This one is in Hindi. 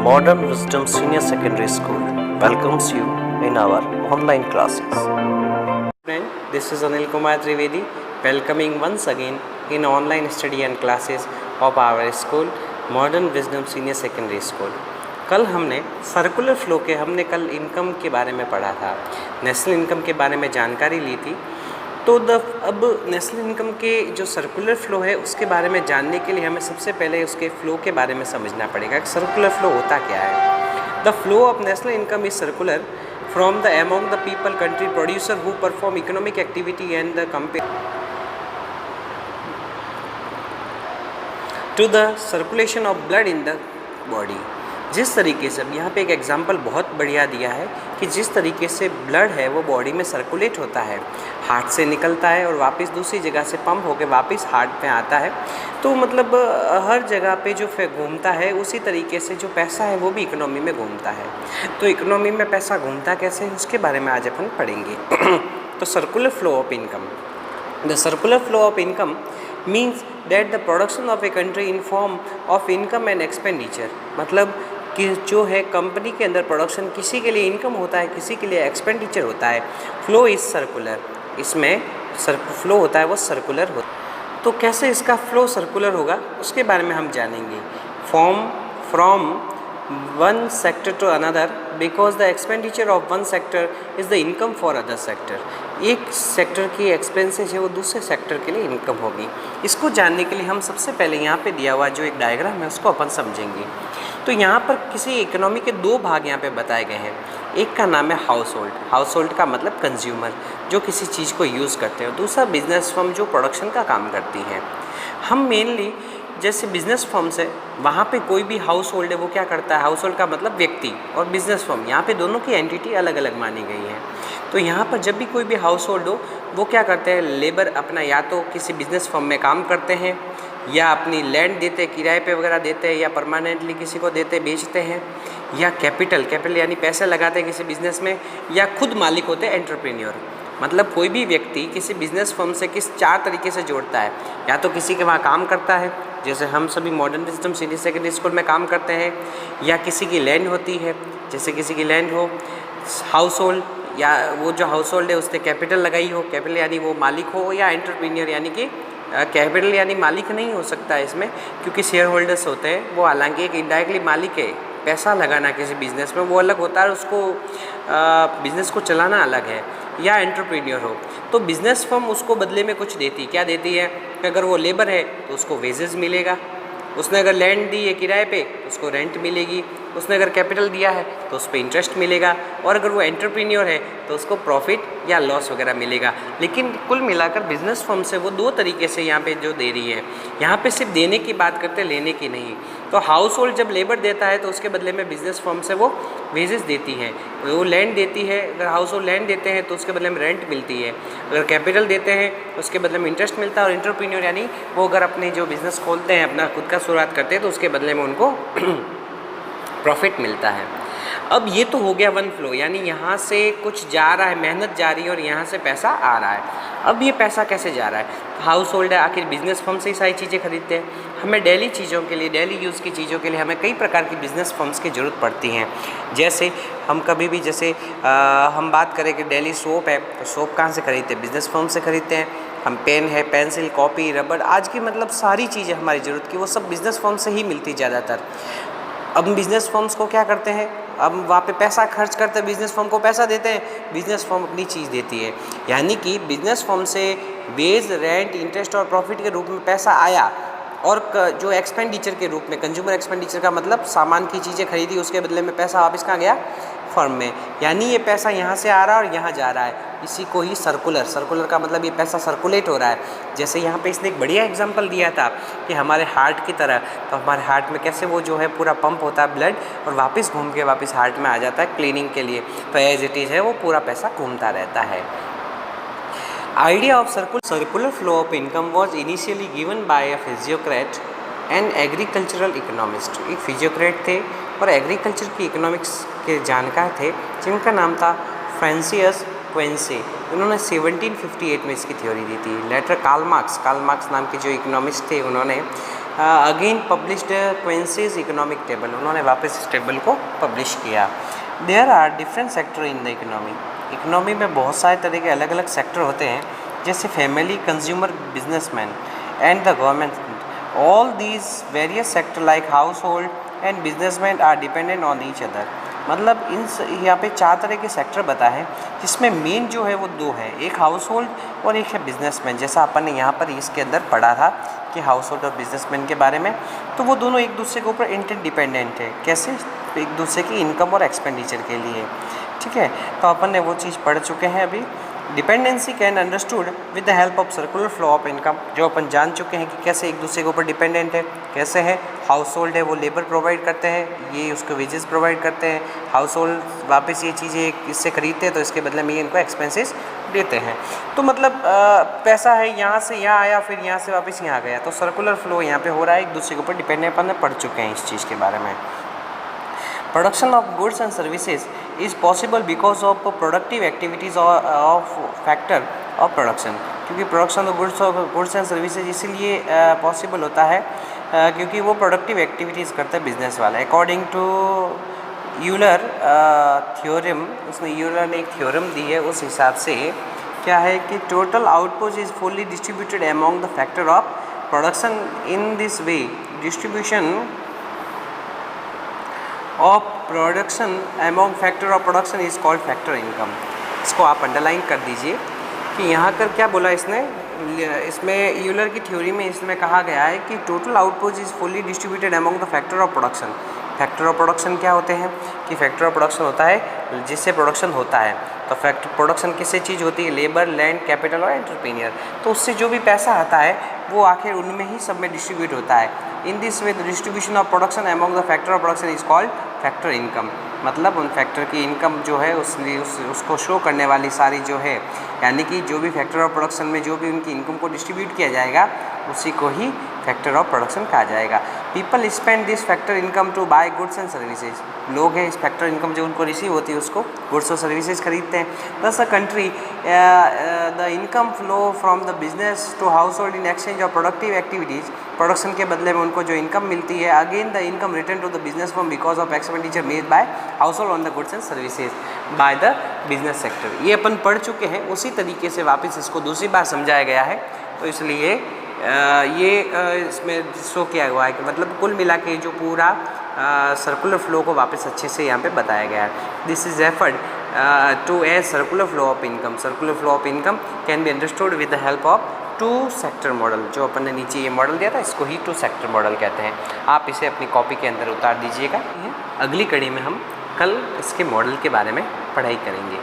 Modern Wisdom Senior Secondary School welcomes you in our online classes. Friend, this is Anil Kumar Trivedi welcoming once again in online study and classes of our school Modern Wisdom Senior Secondary School. कल हमने सर्कुलर फ्लो के कल इनकम के बारे में पढ़ा था, नेशनल इनकम के बारे में जानकारी ली थी। तो अब नेशनल इनकम के जो सर्कुलर फ्लो है उसके बारे में जानने के लिए हमें सबसे पहले उसके फ्लो के बारे में समझना पड़ेगा कि सर्कुलर फ्लो होता क्या है। The flow of national income is circular from the among the people country producer who perform economic activity and the compare to the circulation of blood in the body. जिस तरीके से अब यहाँ पे एक एग्जांपल बहुत बढ़िया दिया है कि जिस तरीके से ब्लड है वो बॉडी में सर्कुलेट होता है, हार्ट से निकलता है और वापस दूसरी जगह से पंप होकर वापस हार्ट में आता है, तो मतलब हर जगह पे जो घूमता है उसी तरीके से जो पैसा है वो भी इकोनॉमी में घूमता है। तो इकोनॉमी में पैसा घूमता कैसे है उसके बारे में आज अपन पढ़ेंगे। तो circular flow of income, the circular flow of income means that the production of a country in form of income and expenditure, मतलब कि जो है कंपनी के अंदर प्रोडक्शन किसी के लिए इनकम होता है, किसी के लिए एक्सपेंडिचर होता है। फ्लो इज़ सर्कुलर, इसमें फ्लो होता है वो सर्कुलर होता है। तो कैसे इसका फ्लो सर्कुलर होगा उसके बारे में हम जानेंगे। From one sector to another because the expenditure of one sector is the income for other sector. एक सेक्टर की एक्सपेंसेस है वो दूसरे सेक्टर के लिए इनकम होगी। इसको जानने के लिए हम सबसे पहले यहाँ पे दिया हुआ जो एक डायग्राम है उसको अपन समझेंगे। तो यहाँ पर किसी इकोनॉमी के दो भाग यहाँ पे बताए गए हैं। एक का नाम है हाउस होल्ड, हाउस होल्ड का मतलब कंज्यूमर जो किसी चीज़ को यूज़ करते हैं, दूसरा बिजनेस फर्म जो प्रोडक्शन का काम करती है। हम मेनली जैसे बिजनेस फर्म्स है वहाँ पे कोई भी हाउस होल्ड है वो क्या करता है, हाउस होल्ड का मतलब व्यक्ति, और बिजनेस फर्म यहाँ पे दोनों की एंटिटी अलग अलग मानी गई है। तो यहाँ पर जब भी कोई भी हाउस होल्ड हो वो क्या करते हैं, लेबर अपना या तो किसी बिजनेस फर्म में काम करते हैं या अपनी लैंड देते हैं, किराए पे वगैरह देते हैं, या परमानेंटली किसी को देते बेचते हैं, या कैपिटल यानी पैसे लगाते हैं किसी बिजनेस में, या खुद मालिक होते हैं एंटरप्रेन्योर। मतलब कोई भी व्यक्ति किसी बिजनेस फर्म से किस चार तरीके से जोड़ता है, या तो किसी के वहाँ काम करता है जैसे हम सभी modern wisdom senior secondary school में काम करते हैं, या किसी की लैंड होती है जैसे किसी की लैंड हो, हाउस होल्ड या वो जो हाउस होल्ड है उसने कैपिटल लगाई हो, कैपिटल यानी वो मालिक हो, या एंटरप्रेन्योर यानी कि कैपिटल यानी मालिक नहीं हो सकता है इसमें क्योंकि शेयर होल्डर्स होते हैं, वो हालांकि एक इनडायरेक्टली मालिक है। पैसा लगाना किसी बिज़नेस में वो अलग होता है, उसको बिज़नेस को चलाना अलग है। या एंटरप्रेन्योर हो तो बिज़नेस फर्म उसको बदले में कुछ देती, क्या देती है कि अगर वो लेबर है तो उसको वेजेस मिलेगा, उसने अगर लैंड दी है किराए पे तो उसको रेंट मिलेगी, उसने अगर कैपिटल दिया है तो उस पर इंटरेस्ट मिलेगा, और अगर वो एंटरप्रेन्योर है तो उसको प्रॉफिट या लॉस वगैरह मिलेगा। लेकिन कुल मिलाकर बिजनेस फर्म से वो दो तरीके से यहाँ पे जो दे रही है, यहाँ पे सिर्फ देने की बात करते हैं, लेने की नहीं। तो हाउस होल्ड जब लेबर देता है तो उसके बदले में बिजनेस फर्म से वो वेजेस देती है, वो लैंड देती है, अगर हाउस होल्ड लैंड देते हैं तो उसके बदले में रेंट मिलती है, अगर कैपिटल देते हैं तो उसके बदले में इंटरेस्ट मिलता है, और एंटरप्रेन्योर यानी वो अगर अपने जो बिज़नेस खोलते हैं अपना खुद का शुरुआत करते हैं तो उसके बदले में उनको प्रॉफिट मिलता है। अब ये तो हो गया वन फ्लो, यानी यहाँ से कुछ जा रहा है, मेहनत जा रही है और यहाँ से पैसा आ रहा है। अब ये पैसा कैसे जा रहा है, हाउस होल्ड है आखिर बिजनेस फर्म से ही सारी चीज़ें खरीदते हैं। हमें डेली चीज़ों के लिए, डेली यूज़ की चीज़ों के लिए हमें कई प्रकार की बिजनेस फर्म्स की ज़रूरत पड़ती हैं। जैसे हम कभी भी जैसे हम बात करें कि डेली सोप है तो सोप कहाँ से खरीदते हैं, बिजनेस फर्म से खरीदते हैं। हम पेन है, पेंसिल, कॉपी, रबड़, आज की मतलब सारी चीज़ें हमारी ज़रूरत की वो सब बिजनेस फर्म से ही मिलती ज़्यादातर। अब बिज़नेस फर्म्स को क्या करते हैं, अब वहाँ पे पैसा खर्च करते हैं, बिज़नेस फर्म को पैसा देते हैं, बिज़नेस फर्म अपनी चीज़ देती है। यानी कि बिज़नेस फर्म से वेज, रेंट, इंटरेस्ट और प्रॉफिट के रूप में पैसा आया, और जो एक्सपेंडिचर के रूप में, कंज्यूमर एक्सपेंडिचर का मतलब सामान की चीज़ें खरीदी उसके बदले में पैसा वापस कहाँ गया, फर्म में। यानी ये पैसा यहाँ से आ रहा है और यहाँ जा रहा है, इसी को ही सर्कुलर का मतलब ये पैसा सर्कुलेट हो रहा है। जैसे यहाँ पे इसने एक बढ़िया एग्जांपल दिया था कि हमारे हार्ट की तरह, तो हमारे हार्ट में कैसे वो जो है पूरा पंप होता है ब्लड, और वापस घूम के वापस हार्ट में आ जाता है क्लीनिंग के लिए। तो एज इट इज़ है वो पूरा पैसा घूमता रहता है। Idea of circular flow of income was initially given by a physiocrat and agricultural economist. एक फिजियोक्रेट थे और एग्रीकल्चर की इकोनॉमिक्स के जानकार थे जिनका नाम था फ्रांसिस क्वेंसे। उन्होंने 1758 में इसकी थ्योरी दी थी। लेटर कार्ल मार्क्स नाम के जो इकोनॉमिस्ट थे उन्होंने again published Quesnay's economic table, उन्होंने वापस इस टेबल को पब्लिश किया। There are different sector in the economy में बहुत सारे तरह के अलग अलग सेक्टर होते हैं, जैसे family, consumer, businessman and the government. All these various sector like household and businessman are dependent on each other. मतलब यहाँ पे 4 तरह के सेक्टर बताए हैं, जिसमें मेन जो है वो 2 है, एक हाउस होल्ड और एक है बिजनेसमैन। जैसा अपन ने यहाँ पर इसके अंदर पढ़ा था कि हाउस होल्ड और बिजनेसमैन के बारे में, तो वो दोनों एक दूसरे के ऊपर इंटरडिपेंडेंट है। कैसे? एक दूसरे की इनकम और एक्सपेंडिचर के लिए। ठीक है, तो अपन ने वो चीज़ पढ़ चुके हैं अभी। Dependency can understood with the help of circular flow of income, जो अपन जान चुके हैं कि कैसे एक दूसरे के ऊपर डिपेंडेंट है। कैसे है? हाउस होल्ड है वो लेबर प्रोवाइड करते हैं, ये उसको वेजेस प्रोवाइड करते हैं। हाउस होल्ड वापस ये चीज़ें इससे खरीदते हैं, तो इसके बदले में ये इनको एक्सपेंसेस देते हैं। तो मतलब पैसा है यहाँ से यहाँ आया, फिर यहाँ से वापस यहाँ गया, तो सर्कुलर फ्लो यहाँ पे हो रहा है, एक दूसरे के ऊपर डिपेंडेंट। अपन पढ़ चुके हैं इस चीज़ के बारे में। Production of goods and services is possible because of productive activities of factor of production, क्योंकि production of goods and services इसीलिए पॉसिबल होता है क्योंकि वो प्रोडक्टिव एक्टिविटीज़ करता है बिजनेस वाला। अकॉर्डिंग टू यूलर थ्योरम, उसने यूलर ने एक थ्योरम दी है, उस हिसाब से क्या है कि total output is fully distributed among the factor of production. In this way distribution of production among factor of production is called factor income. इसको आप अंडरलाइन कर दीजिए कि यहाँ कर क्या बोला इसने, इसमें यूलर की थ्योरी में इसमें कहा गया है कि total output is fully distributed among the factor of production. Factor of production क्या होते हैं कि फैक्टर ऑफ प्रोडक्शन होता है जिससे प्रोडक्शन होता है। तो फैक्टर प्रोडक्शन किससे चीज़ होती है? लेबर, लैंड, कैपिटल और एंटरप्रेन्योर। तो उससे जो भी पैसा आता है वो आखिर उनमें ही सब में डिस्ट्रीब्यूट होता है। In this way the distribution of production among the factor of production is called factor income. मतलब उन फैक्टर की इनकम जो है उसको शो करने वाली सारी जो है, यानी कि जो भी फैक्टर ऑफ प्रोडक्शन में जो भी उनकी इनकम को डिस्ट्रीब्यूट किया जाएगा उसी को ही फैक्टर ऑफ प्रोडक्शन कहा जाएगा। People spend this factor income to buy goods and services. लोग हैं इस फैक्टर इनकम जो उनको रिसीव होती है उसको गुड्स और सर्विसेज खरीदते हैं। Thus a country the income flow from the business to household in exchange of productive activities. Production के बदले में उनको जो इनकम मिलती है, again the income return to the business firm because of expenditure made by household on the goods and services by the business sector. ये अपन पढ़ चुके हैं, उसी तरीके से वापस इसको दूसरी बार समझाया गया है। तो इसलिए इसमें शो किया हुआ है कि मतलब कुल मिला के जो पूरा सर्कुलर फ्लो को वापस अच्छे से यहाँ पे बताया गया है। This is referred to a circular flow of income. Circular flow of income can be understood with the help of 2 sector model. जो अपन ने नीचे ये मॉडल दिया था इसको ही 2 सेक्टर मॉडल कहते हैं। आप इसे अपनी कॉपी के अंदर उतार दीजिएगा। अगली कड़ी में हम कल इसके मॉडल के बारे में पढ़ाई करेंगे।